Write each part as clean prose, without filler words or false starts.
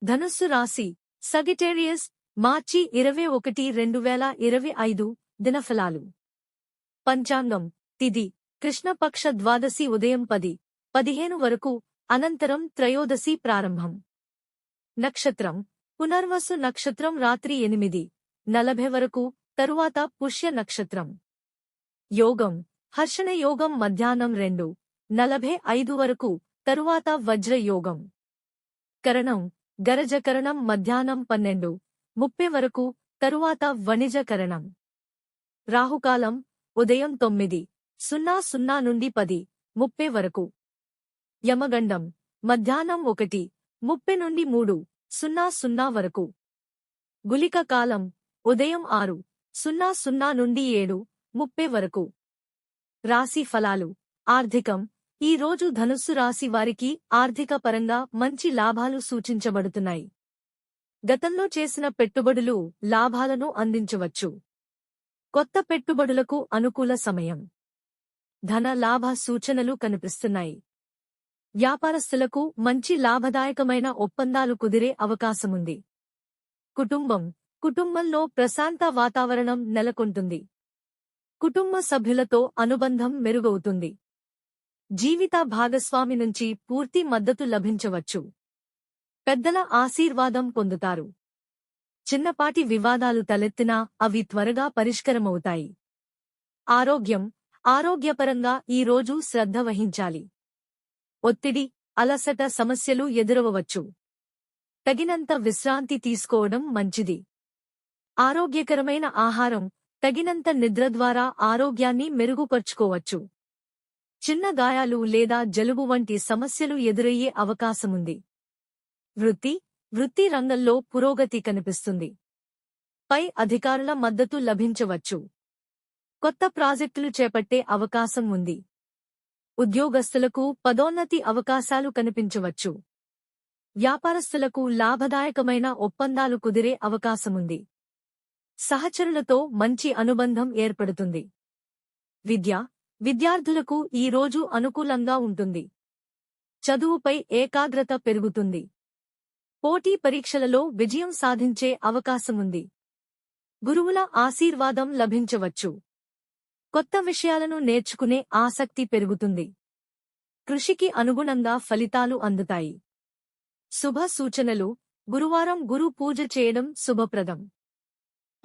ధనుస్సు రాశి సగిటేరియస్ మార్చి 21, 2025 దినఫలాలు. పంచాంగం తిథి కృష్ణపక్ష ద్వాదశి ఉదయం 10:15 వరకు, అనంతరం త్రయోదశి ప్రారంభం. నక్షత్రం పునర్వసు నక్షత్రం రాత్రి 8:40 వరకు, తరువాత పుష్య నక్షత్రం. యోగం హర్షణ యోగం మధ్యాహ్నం 2:45 వరకు, తరువాత వజ్ర యోగం. కరణం గరజకరణం మధ్యాహ్నం 12:30 వరకు, తరువాత వణిజ కరణం. రాహుకాలం ఉదయం 9:00 నుండి 10:30 వరకు. యమగండం మధ్యాహ్నం 1:30 నుండి 3:00 వరకు. గుళిక కాలం ఉదయం 6:00 నుండి 7:30 వరకు. రాశి ఫలాలు. ఆర్థికం ఈ రోజు ధనుస్సు రాశి వారికి ఆర్థిక పరంగా మంచి లాభాలు సూచించబడుతున్నాయి. గతంలో చేసిన పెట్టుబడులు లాభాలను అందించవచ్చు. కొత్త పెట్టుబడులకు అనుకూల సమయం. ధన లాభ సూచనలు కనిపిస్తున్నాయి. వ్యాపారస్తులకు మంచి లాభదాయకమైన ఒప్పందాలు కుదిరే అవకాశముంది. కుటుంబంలో ప్రశాంత వాతావరణం నెలకొంటుంది. కుటుంబ సభ్యులతో అనుబంధం మెరుగవుతుంది. జీవిత భాగస్వామి నుంచి పూర్తి మద్దతు లభించవచ్చు. పెద్దల ఆశీర్వాదం పొందుతారు. చిన్నపాటి వివాదాలు తలెత్తినా అవి త్వరగా పరిష్కారమవుతాయి. ఆరోగ్యపరంగా ఈ రోజు శ్రద్ధ వహించాలి. ఒత్తిడి, అలసట సమస్యలు ఎదురవవచ్చు. తగినంత విశ్రాంతి తీసుకోవడం మంచిది. ఆరోగ్యకరమైన ఆహారం, తగినంత నిద్ర ద్వారా ఆరోగ్యాన్ని మెరుగుపర్చుకోవచ్చు. చిన్న గాయాలు లేదా జలుబు వంటి సమస్యలు ఎదురయ్యే అవకాశముంది. వృత్తి రంగంలో పురోగతి కనిపిస్తుంది. పై అధికారుల మద్దతు లభించవచ్చు. కొత్త ప్రాజెక్టులు చేపట్టే అవకాశం ఉంది. ఉద్యోగస్తులకు పదోన్నతి అవకాశాలు కనిపించవచ్చు. వ్యాపారస్తులకు లాభదాయకమైన ఒప్పందాలు కుదిరే అవకాశముంది. సహచరులతో మంచి అనుబంధం ఏర్పడుతుంది. విద్యార్థులకు ఈ రోజు అనుకూలంగా ఉంటుంది. చదువుపై ఏకాగ్రత పెరుగుతుంది. పోటీ పరీక్షలలో విజయం సాధించే అవకాశముంది. గురువుల ఆశీర్వాదం లభించవచ్చు. కొత్త విషయాలను నేర్చుకునే ఆసక్తి పెరుగుతుంది. కృషికి అనుగుణంగా ఫలితాలు అందుతాయి. శుభ సూచనలు. గురువారం గురు పూజ చేయడం శుభప్రదం.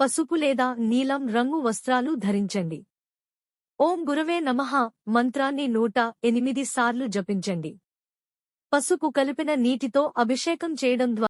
పసుపు లేదా నీలం రంగు వస్త్రాలు ధరించండి. ఓం గురవే నమః మంత్రాన్ని 108 సార్లు జపించండి. పసుపు కలిపిన నీటితో అభిషేకం చేయడం ద్వారా